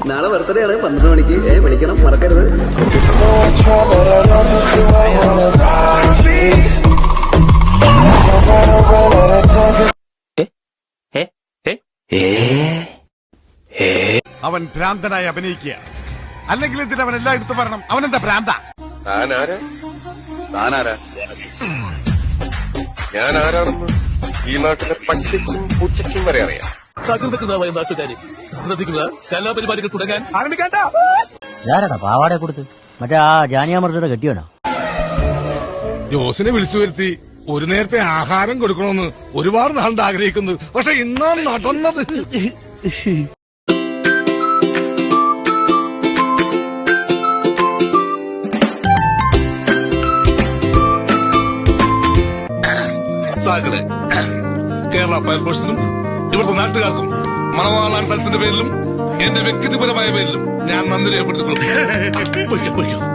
നാളെ ബർത്ത്ഡേ ആണ് 12 മണിക്ക്. വിളിക്കണം, മറക്കരുത്. അവൻ ഭ്രാന്തനായി അഭിനയിക്കുക. അല്ലെങ്കിൽ എന്തിനാ അവൻ എല്ലായിടത്തും പറയണം? അവനെന്താ ഭ്രാന്ത? താനാരാ? ഞാൻ ആരാണെന്ന് ഈ നാട്ടിലെ പച്ചയ്ക്കും പൂച്ചയ്ക്കും വരെ അറിയാം. നാട്ടുകാരെ ശ്രദ്ധിക്കുക, കലാപരിപാടികൾ തുടങ്ങാൻ ആരംഭിക്കാത്ത. ഞാനാടാ പാവാടെ കൊടുത്ത് മറ്റേ ആ ജാനിയാമർജയുടെ കെട്ടിയാണോ? ജോസിനെ വിളിച്ചു വരുത്തി ഒരു നേരത്തെ ആഹാരം കൊടുക്കണമെന്ന് ഒരുപാട് നാളുണ്ട് ആഗ്രഹിക്കുന്നത്. പക്ഷെ ഇന്നാണ് നടന്നത്. സാഗറെ, കേരള ഫയർഫോഴ്സിനും ഇവിടുത്തെ നാട്ടുകാർക്കും മണവാളാൻ സൽസിന്റെ പേരിലും എന്റെ വ്യക്തിപരമായ പേരിലും ഞാൻ നന്ദി രേഖപ്പെടുത്തിക്കൊള്ളുന്നു.